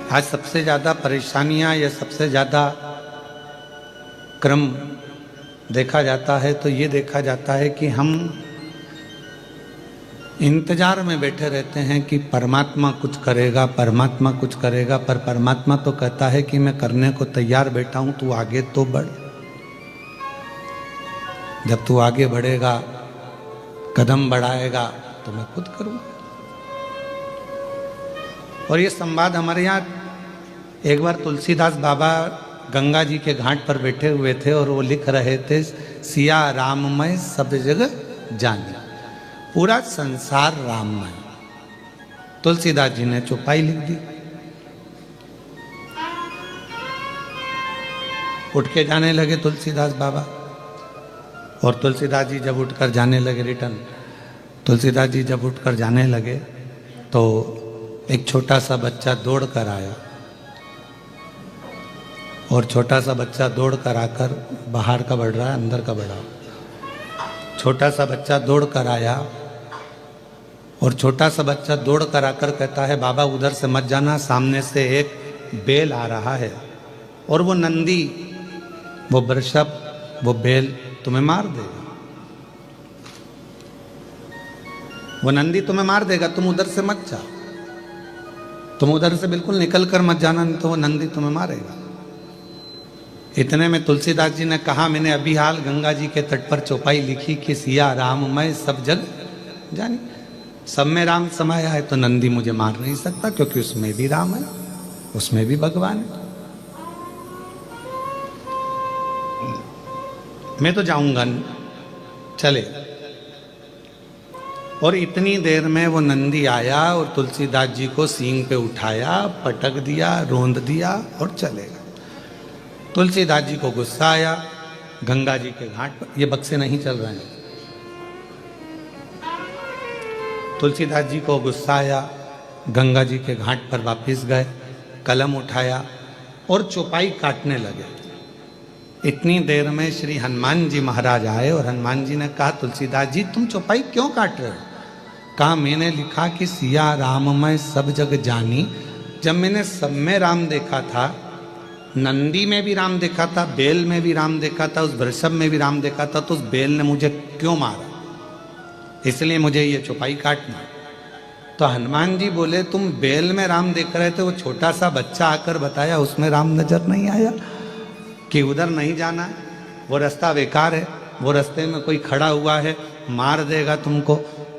आज सबसे ज़्यादा परेशानियां या सबसे ज़्यादा क्रम देखा जाता है तो ये देखा जाता है कि हम इंतजार में बैठे रहते हैं कि परमात्मा कुछ करेगा, परमात्मा कुछ करेगा, पर परमात्मा तो कहता है कि मैं करने को तैयार बैठा हूं, तू आगे तो बढ़। जब तू आगे बढ़ेगा, कदम बढ़ाएगा तो मैं खुद करूंगा। और ये संवाद हमारे यहाँ एक बार तुलसीदास बाबा गंगा जी के घाट पर बैठे हुए थे और वो लिख रहे थे, सिया राममय सब जगह जाने, पूरा संसार राममय। तुलसीदास जी ने चौपाई लिख दी। उठ के जाने लगे तुलसीदास बाबा, और तुलसीदास जी जब उठकर जाने लगे रिटर्न, तुलसीदास जी जब उठकर जाने लगे तो एक छोटा सा बच्चा दौड़ कर आया, और छोटा सा बच्चा दौड़ कर आकर, बाहर का बढ़ रहा है अंदर का बढ़ा, छोटा सा बच्चा दौड़ कर आया और छोटा सा बच्चा दौड़ कर आकर कहता है, बाबा उधर से मत जाना, सामने से एक बेल आ रहा है और वो नंदी, वो वृषभ, वो बेल तुम्हें मार देगा, वो नंदी तुम्हें मार देगा, तुम उधर से मत जाओ, तुम उधर से बिल्कुल निकल कर मत जाना, नहीं तो वो नंदी तुम्हें मारेगा। इतने में तुलसीदास जी ने कहा, मैंने अभी हाल गंगा जी के तट पर चौपाई लिखी कि सिया राममय सब जग जानी, सब में राम समाया है, तो नंदी मुझे मार नहीं सकता, क्योंकि उसमें भी राम है, उसमें भी भगवान है। मैं तो जाऊंगा, चले। और इतनी देर में वो नंदी आया और तुलसीदास जी को सींग पे उठाया, पटक दिया, रोंद दिया और चलेगा। तुलसीदास जी को गुस्सा आया, गंगा जी के घाट पर, ये बक्से नहीं चल रहे हैं, तुलसीदास जी को गुस्सा आया, गंगा जी के घाट पर वापस गए, कलम उठाया और चौपाई काटने लगे। इतनी देर में श्री हनुमान जी महाराज आए और हनुमान जी ने कहा, तुलसीदास जी तुम चौपाई क्यों काट रहे हो? कहा, मैंने लिखा कि सिया राममय सब जग जानी, जब मैंने सब में राम देखा था, नंदी में भी राम देखा था, बेल में भी राम देखा था, उस वृषभ में भी राम देखा था, तो उस बेल ने मुझे क्यों मारा? इसलिए मुझे ये चौपाई काटना। तो हनुमान जी बोले, तुम बेल में राम देख रहे थे, वो छोटा सा बच्चा आकर बताया, उसमें राम नजर नहीं आया कि उधर नहीं जाना, वो रास्ता बेकार है, वो रास्ते में कोई खड़ा हुआ है, मार देगा तुमको,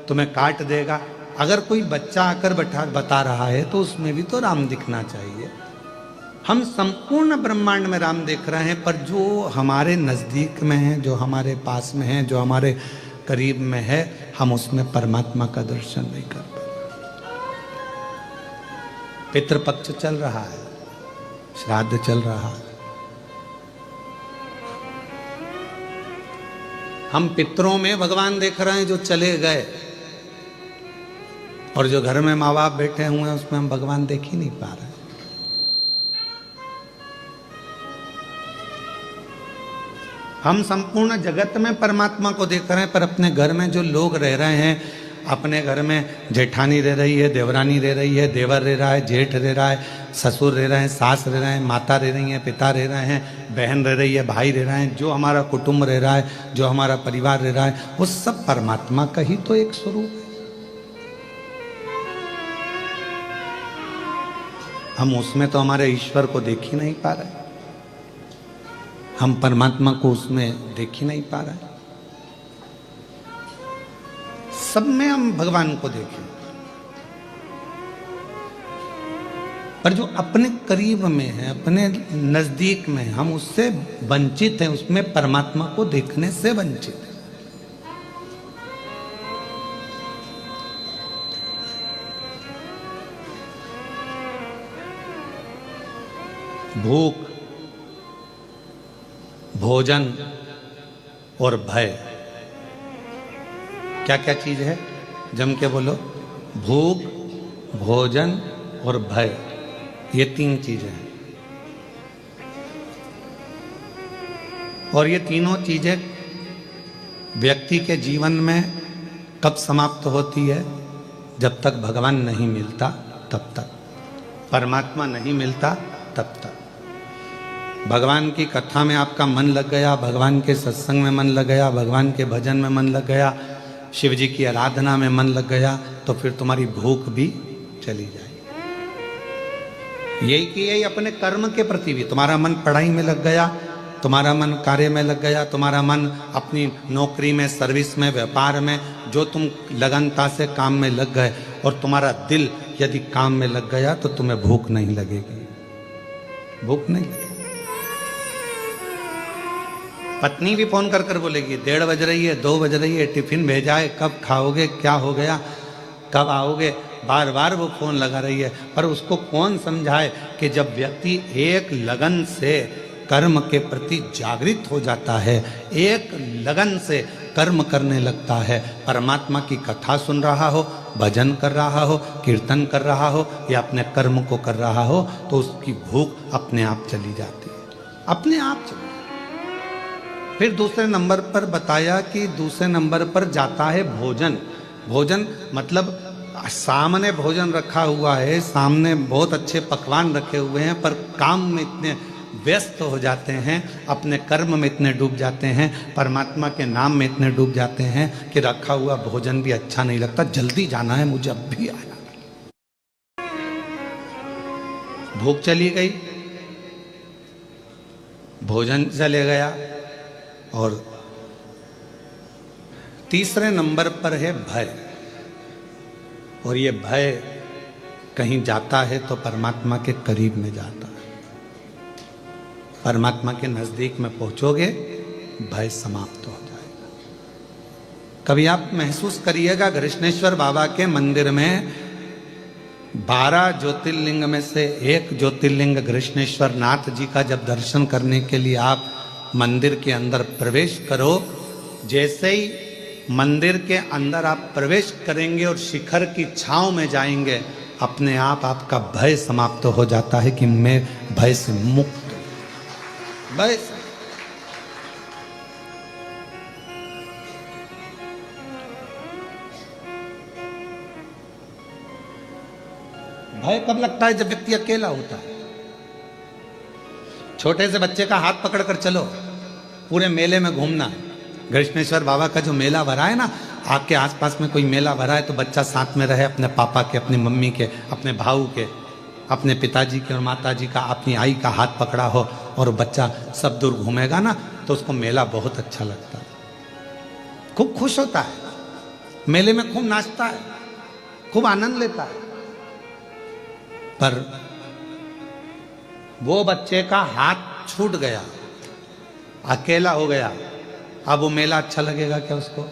तुम्हें काट देगा। अगर कोई बच्चा आकर बता रहा है तो उसमें भी तो राम दिखना चाहिए। हम संपूर्ण ब्रह्मांड में राम देख रहे हैं, पर जो हमारे नज़दीक में है, जो हमारे पास में है, जो हमारे करीब में है, हम उसमें परमात्मा का दर्शन नहीं कर पाते। पितृपक्ष चल रहा है, श्राद्ध चल रहा है, हम पितरों में भगवान देख रहे हैं जो चले गए, और जो घर में माँ बाप बैठे हुए हैं उसमें हम भगवान देख ही नहीं पा रहे। हम संपूर्ण जगत में परमात्मा को देख रहे हैं, पर अपने घर में जो लोग रह रहे हैं, अपने घर में जेठानी रह रही है, देवरानी रह रही है, देवर रह रहा है, जेठ रह रहा है, ससुर रह रहे हैं, सास रह रहे हैं, माता रह रही है, पिता रह रहे हैं, बहन रह रही है, भाई रह रहे हैं, जो हमारा कुटुंब रह रहा है, जो हमारा परिवार रह रहा है, वो सब परमात्मा का ही तो एक स्वरूप है। हम उसमें तो हमारे ईश्वर को देख ही नहीं पा रहे, हम परमात्मा को उसमें देख ही नहीं पा रहे। सब में हम भगवान को देखें, पर जो अपने करीब में है, अपने नजदीक में, हम उससे वंचित हैं, उसमें परमात्मा को देखने से वंचित हैं। भूख, भोजन और भय, क्या क्या चीज है? जम के बोलो। भूख, भोजन और भय, ये तीन चीजें हैं। और ये तीनों चीजें व्यक्ति के जीवन में कब समाप्त होती है? जब तक भगवान नहीं मिलता तब तक। परमात्मा नहीं मिलता तब तक। भगवान की कथा में आपका मन लग गया, भगवान के सत्संग में मन लग गया, भगवान के भजन में मन लग गया, शिव जी की आराधना में मन लग गया, तो फिर तुम्हारी भूख भी चली जाएगी। यही कि यही अपने कर्म के प्रति भी, तुम्हारा मन पढ़ाई में लग गया, तुम्हारा मन कार्य में लग गया, तुम्हारा मन अपनी नौकरी में, सर्विस में, व्यापार में, जो तुम लगनता से काम में लग गए, और तुम्हारा दिल यदि काम में लग गया तो तुम्हें भूख नहीं लगेगी, भूख नहीं लगेगी। पत्नी भी फोन कर कर बोलेगी 1:30 बज रही है, 2 बज रही है, टिफिन भेजा है, कब खाओगे, क्या हो गया, कब आओगे, बार बार वो फोन लगा रही है। पर उसको कौन समझाए कि जब व्यक्ति एक लगन से कर्म के प्रति जागृत हो जाता है, एक लगन से कर्म करने लगता है, परमात्मा की कथा सुन रहा हो, भजन कर रहा हो, कीर्तन कर रहा हो, या अपने कर्म को कर रहा हो, तो उसकी भूख अपने आप चली जाती है, अपने आप चली। फिर दूसरे नंबर पर बताया कि दूसरे नंबर पर जाता है भोजन। भोजन मतलब सामने भोजन रखा हुआ है, सामने बहुत अच्छे पकवान रखे हुए हैं, पर काम में इतने व्यस्त हो जाते हैं, अपने कर्म में इतने डूब जाते हैं, परमात्मा के नाम में इतने डूब जाते हैं कि रखा हुआ भोजन भी अच्छा नहीं लगता, जल्दी जाना है मुझे, अब भी आना। भूख चली गई, भोजन चले गया, और तीसरे नंबर पर है भय। और ये भय कहीं जाता है तो परमात्मा के करीब में जाता है, परमात्मा के नजदीक में पहुंचोगे, भय समाप्त हो जाएगा। कभी आप महसूस करिएगा, कृष्णेश्वर बाबा के मंदिर में 12 ज्योतिर्लिंग में से एक ज्योतिर्लिंग कृष्णेश्वर नाथ जी का जब दर्शन करने के लिए आप मंदिर के अंदर प्रवेश करो, जैसे ही मंदिर के अंदर आप प्रवेश करेंगे और शिखर की छांव में जाएंगे, अपने आप आपका भय समाप्त हो जाता है कि मैं भय से मुक्त, भय से। भय कब लगता है? जब व्यक्ति अकेला होता है। छोटे से बच्चे का हाथ पकड़कर चलो, पूरे मेले में घूमना। कृष्णेश्वर बाबा का जो मेला भरा है ना, आपके आसपास में कोई मेला भरा है तो बच्चा साथ में रहे, अपने पापा के, अपनी मम्मी के, अपने भाऊ के, अपने पिताजी के और माताजी का, अपनी आई का हाथ पकड़ा हो और बच्चा सब दूर घूमेगा ना, तो उसको मेला बहुत अच्छा लगता है, खूब खुश होता है, मेले में खूब नाचता है, खूब आनंद लेता है। पर वो बच्चे का हाथ छूट गया, अकेला हो गया, अब वो मेला अच्छा लगेगा क्या उसको?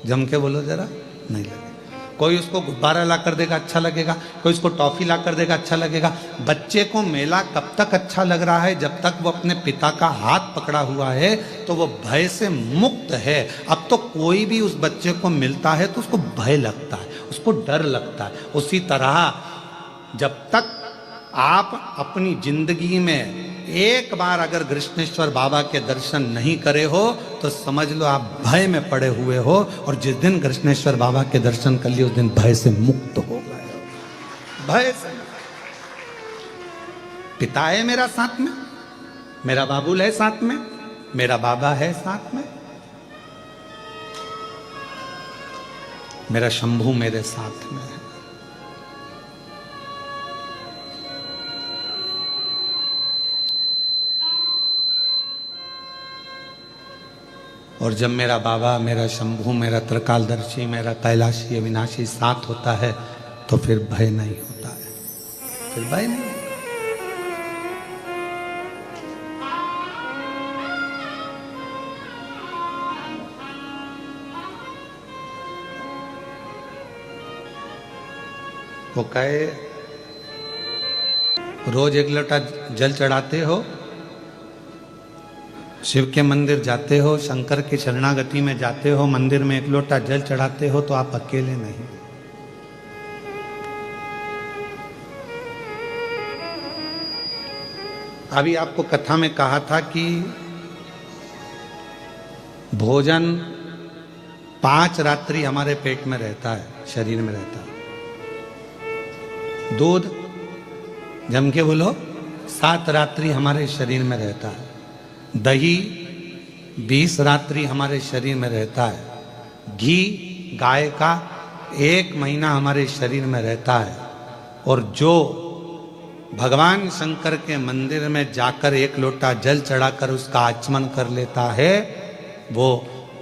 जम के बोलो जरा, नहीं लगेगा। कोई उसको गुब्बारा ला कर देगा, अच्छा लगेगा, कोई उसको टॉफी ला कर देगा, अच्छा लगेगा। बच्चे को मेला कब तक अच्छा लग रहा है? जब तक वो अपने पिता का हाथ पकड़ा हुआ है, तो वो भय से मुक्त है। अब तो कोई भी उस बच्चे को मिलता है तो उसको भय लगता है, उसको डर लगता है। उसी तरह जब तक आप अपनी जिंदगी में एक बार अगर कृष्णेश्वर बाबा के दर्शन नहीं करे हो, तो समझ लो आप भय में पड़े हुए हो, और जिस दिन कृष्णेश्वर बाबा के दर्शन कर लिए उस दिन भय से मुक्त हो गए। भय से। पिता है मेरा साथ में, मेरा बाबुल है साथ में, मेरा बाबा है साथ में, मेरा शंभू मेरे साथ में है। और जब मेरा बाबा, मेरा शंभू, मेरा त्रिकालदर्शी, मेरा कैलाशी अविनाशी साथ होता है, तो फिर भय नहीं होता है, फिर भय नहीं होता। वो कहे रोज 1 लोटा जल चढ़ाते हो, शिव के मंदिर जाते हो, शंकर की शरणागति में जाते हो, मंदिर में 1 लोटा जल चढ़ाते हो, तो आप अकेले नहीं। अभी आपको कथा में कहा था कि भोजन 5 रात्रि हमारे पेट में रहता है, शरीर में रहता है। दूध जम के बोलो। 7 रात्रि हमारे शरीर में रहता है। दही 20 रात्रि हमारे शरीर में रहता है। घी गाय का 1 महीना हमारे शरीर में रहता है। और जो भगवान शंकर के मंदिर में जाकर 1 लोटा जल चढ़ाकर उसका आचमन कर लेता है, वो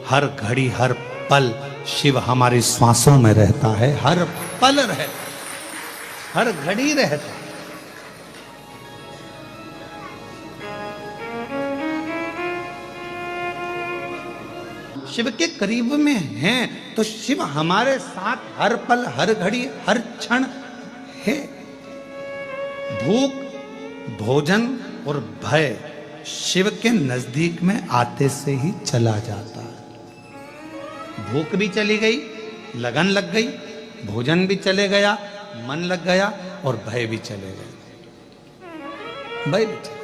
हर घड़ी हर पल शिव हमारी श्वासों में रहता है। हर पल रहता, हर घड़ी रहता। शिव के करीब में हैं तो शिव हमारे साथ हर पल हर घड़ी हर क्षण है। भूख, भोजन और भय शिव के नजदीक में आते से ही चला जाता है। भूख भी चली गई, लगन लग गई, भोजन भी चले गया, मन लग गया और भय भी चले गए। भय भी चले।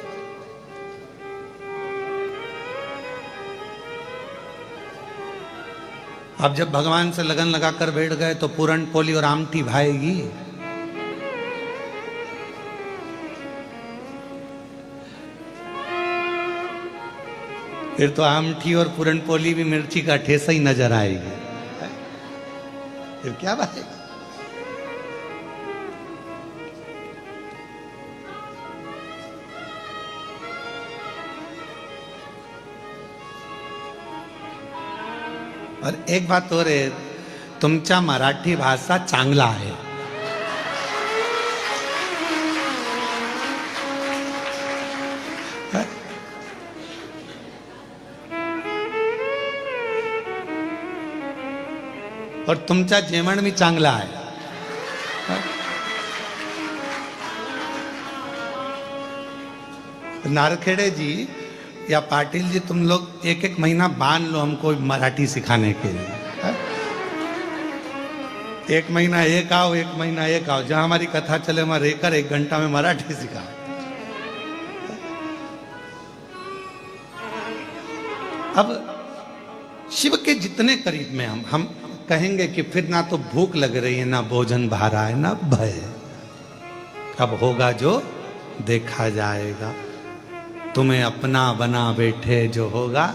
अब जब भगवान से लगन लगाकर बैठ गए तो पूरन पोली और आमटी भाएगी। फिर तो आमठी और पूरन पोली भी मिर्ची का ठेसा ही नजर आएगी। फिर क्या बात है। और एक बात और है, तुमचा मराठी भाषा चांगला आहे। और तुमचा जेवण भी चांगला आहे। नारखेड़े जी या पाटिल जी, तुम लोग 1-1 महीना बांध लो हमको मराठी सिखाने के लिए। 1 महीना एक आओ, 1 महीना एक आओ, जहां हमारी कथा चले वहां रहकर 1 घंटा में मराठी सिखाओ। अब शिव के जितने करीब में हम कहेंगे कि फिर ना तो भूख लग रही है, ना भोजन भा रहा है, ना भय। कब होगा जो देखा जाएगा। तुम्हें अपना बना बैठे जो होगा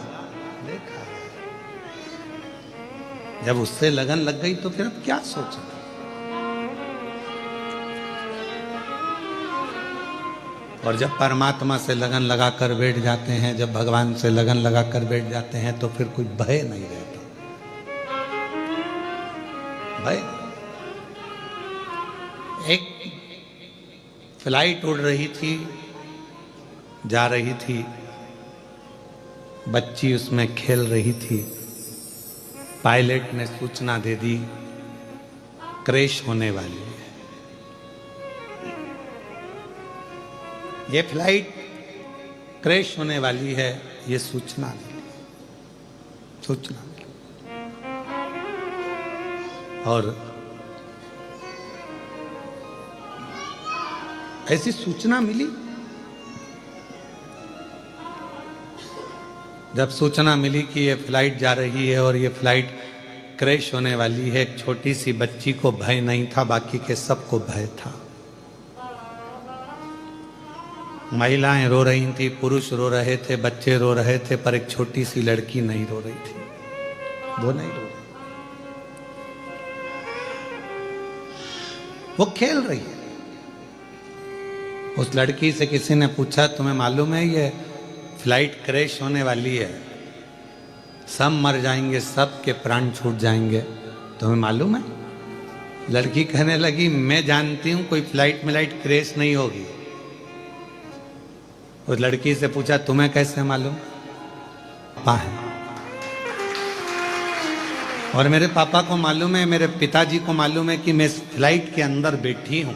देखा। जब उससे लगन लग गई तो फिर अब क्या सोचना। और जब परमात्मा से लगन लगाकर बैठ जाते हैं, जब भगवान से लगन लगाकर बैठ जाते हैं तो फिर कोई भय नहीं रहता। भाई, एक फ्लाइट उड़ रही थी, जा रही थी, बच्ची उसमें खेल रही थी। पायलट ने सूचना दे दी क्रैश होने वाली है। ये फ्लाइट क्रैश होने वाली है, ये सूचना मिली। और ऐसी सूचना मिली। जब सूचना मिली कि ये फ्लाइट जा रही है और ये फ्लाइट क्रैश होने वाली है, एक छोटी सी बच्ची को भय नहीं था, बाकी के सबको भय था। महिलाएं रो रही थी, पुरुष रो रहे थे, बच्चे रो रहे थे, पर एक छोटी सी लड़की नहीं रो रही थी। वो नहीं रो रही, वो खेल रही है। उस लड़की से किसी ने पूछा, तुम्हें मालूम है ये फ्लाइट क्रैश होने वाली है, सब मर जाएंगे, सब के प्राण छूट जाएंगे, तुम्हें मालूम है? लड़की कहने लगी, मैं जानती हूं कोई फ्लाइट मिलाइट क्रैश नहीं होगी। उस लड़की से पूछा, तुम्हें कैसे मालूम? पापा है, और मेरे पापा को मालूम है, मेरे पिताजी को मालूम है कि मैं इस फ्लाइट के अंदर बैठी हूं।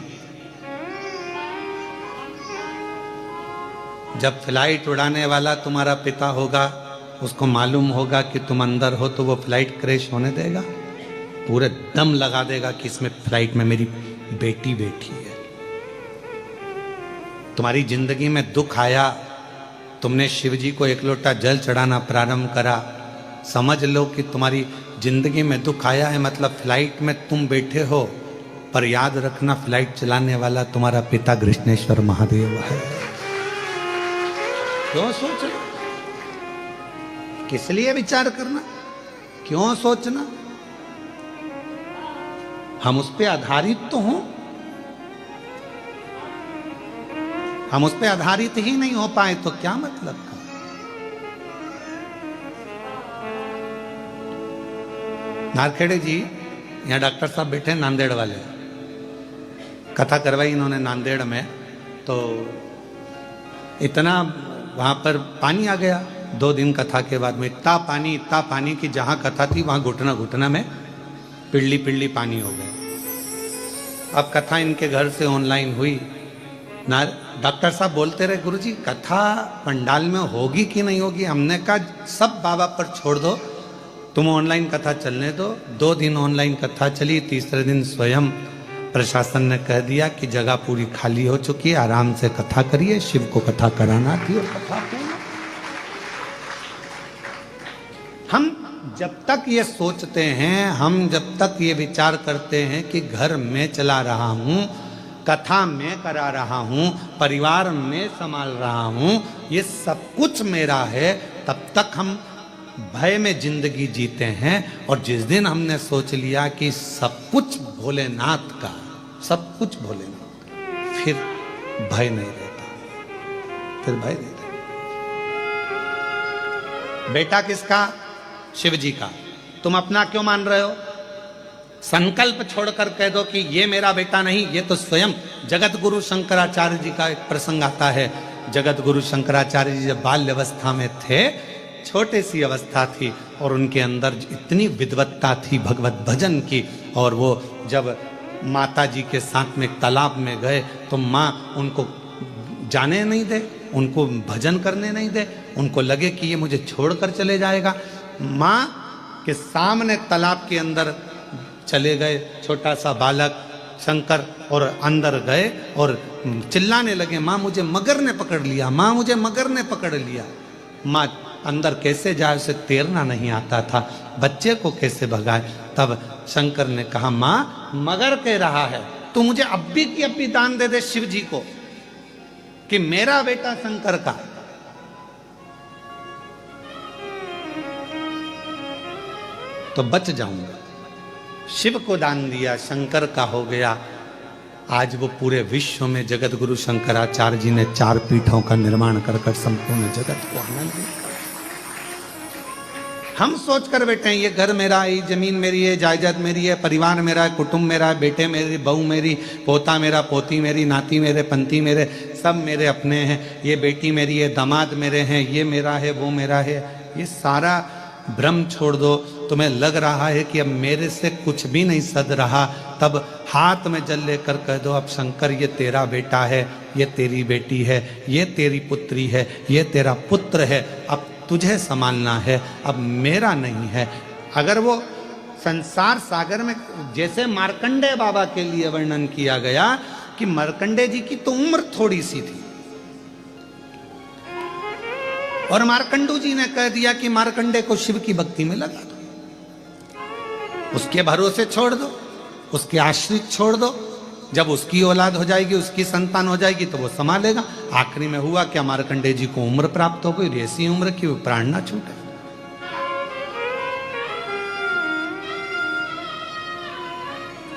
जब फ्लाइट उड़ाने वाला तुम्हारा पिता होगा, उसको मालूम होगा कि तुम अंदर हो, तो वो फ्लाइट क्रैश होने देगा? पूरे दम लगा देगा कि इसमें फ्लाइट में मेरी बेटी बैठी है। तुम्हारी जिंदगी में दुख आया, तुमने शिव जी को 1 लोटा जल चढ़ाना प्रारंभ करा, समझ लो कि तुम्हारी जिंदगी में दुख आया है, मतलब फ्लाइट में तुम बैठे हो, पर याद रखना फ्लाइट चलाने वाला तुम्हारा पिता कृष्णेश्वर महादेव है। क्यों सोचना, किस लिए विचार करना, क्यों सोचना? हम उस पे आधारित तो हों, हम उस पे आधारित ही नहीं हो पाए तो क्या मतलब का? नारखेड़े जी, यहाँ डॉक्टर साहब बैठे नांदेड़ वाले, कथा करवाई इन्होंने नांदेड़ में, तो इतना वहां पर पानी आ गया 2 दिन कथा के बाद में, इतना पानी कि जहां कथा थी वहां घुटना घुटना में पिल्ली पिल्ली पानी हो गया। अब कथा इनके घर से ऑनलाइन हुई ना, डॉक्टर साहब बोलते रहे गुरुजी कथा पंडाल में होगी कि नहीं होगी। हमने कहा सब बाबा पर छोड़ दो, तुम ऑनलाइन कथा चलने दो। 2 दिन ऑनलाइन कथा चली, तीसरे दिन स्वयं प्रशासन ने कह दिया कि जगह पूरी खाली हो चुकी है, आराम से कथा करिए, शिव को कथा कराना थी और कथा पूरी। हम जब तक ये सोचते हैं, हम जब तक ये विचार करते हैं कि घर में चला रहा हूं, कथा में करा रहा हूं, परिवार में संभाल रहा हूं, ये सब कुछ मेरा है, तब तक हम भय में जिंदगी जीते हैं। और जिस दिन हमने सोच लिया कि सब कुछ भोलेनाथ का, सब कुछ भोलेनाथ का, फिर भय नहीं रहता, फिर भय नहीं रहता। बेटा किसका? शिव जी का। तुम अपना क्यों मान रहे हो? संकल्प छोड़कर कह दो कि ये मेरा बेटा नहीं, ये तो स्वयं जगत गुरु शंकराचार्य जी का एक प्रसंग आता है। जगत गुरु शंकराचार्य जी जब बाल्य अवस्था में थे, छोटी सी अवस्था थी और उनके अंदर इतनी विद्वत्ता थी भगवत भजन की, और वो जब माता जी के साथ में तालाब में गए तो माँ उनको जाने नहीं दे, उनको भजन करने नहीं दे, उनको लगे कि ये मुझे छोड़कर चले जाएगा। माँ के सामने तालाब के अंदर चले गए छोटा सा बालक शंकर, और अंदर गए और चिल्लाने लगे, माँ मुझे मगर ने पकड़ लिया, माँ मुझे मगर ने पकड़ लिया। माँ अंदर कैसे जाए, उसे तैरना नहीं आता था, बच्चे को कैसे भगाए? तब शंकर ने कहा, माँ मगर कह रहा है, तू मुझे अब्बी की अब्बी दान दे दे शिव जी को, कि मेरा बेटा शंकर का। तो बच जाऊंगा। शिव को दान दिया, शंकर का हो गया। आज वो पूरे विश्व में जगत गुरु शंकराचार्य जी ने 4 पीठों का निर्माण कर संपूर्ण जगत को आनंद दिया। हम सोच कर बैठे हैं ये घर मेरा है, ये जमीन मेरी है, जायदाद मेरी है, परिवार मेरा है, कुटुंब मेरा है, बेटे मेरी, बहू मेरी, पोता मेरा, पोती मेरी, नाती मेरे, पंती मेरे, सब मेरे अपने हैं। ये बेटी मेरी है, दामाद मेरे हैं, ये मेरा है, वो मेरा है। ये सारा भ्रम छोड़ दो। तुम्हें लग रहा है कि अब मेरे से कुछ भी नहीं सद रहा, तब हाथ में जल लेकर कह दो, अब शंकर ये तेरा बेटा है, ये तेरी बेटी है, ये तेरी पुत्री है, ये तेरा पुत्र है, अब तुझे संभालना है, अब मेरा नहीं है। अगर वो संसार सागर में, जैसे मार्कंडेय बाबा के लिए वर्णन किया गया कि मार्कंडेय जी की तो उम्र थोड़ी सी थी, और मार्कंडू जी ने कह दिया कि मार्कंडेय को शिव की भक्ति में लगा दो, उसके भरोसे छोड़ दो, उसके आश्रित छोड़ दो। जब उसकी औलाद हो जाएगी, उसकी संतान हो जाएगी, तो वो संभालेगा। आखिरी में हुआ क्या, मार्कंडेय जी को उम्र प्राप्त हो गई, ऐसी उम्र की वो प्राण ना छूटे।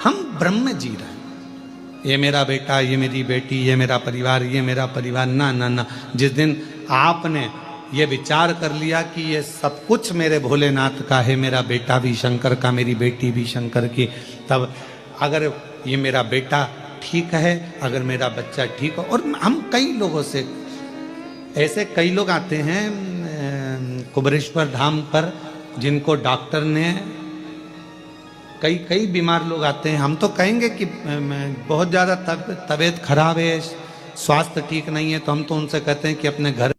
हम ब्रह्म में जी रहे हैं। ये मेरा बेटा, ये मेरी बेटी, ये मेरा परिवार, ये मेरा परिवार, ना ना ना। जिस दिन आपने ये विचार कर लिया कि ये सब कुछ मेरे भोलेनाथ का है, मेरा बेटा भी शंकर का, मेरी बेटी भी शंकर की, तब अगर ये मेरा बेटा ठीक है, अगर मेरा बच्चा ठीक हो। और हम कई लोगों से, ऐसे कई लोग आते हैं कुबरेश्वर धाम पर, जिनको डॉक्टर ने, कई बीमार लोग आते हैं, हम तो कहेंगे कि बहुत ज़्यादा तबीयत खराब है, स्वास्थ्य ठीक नहीं है, तो हम तो उनसे कहते हैं कि अपने घर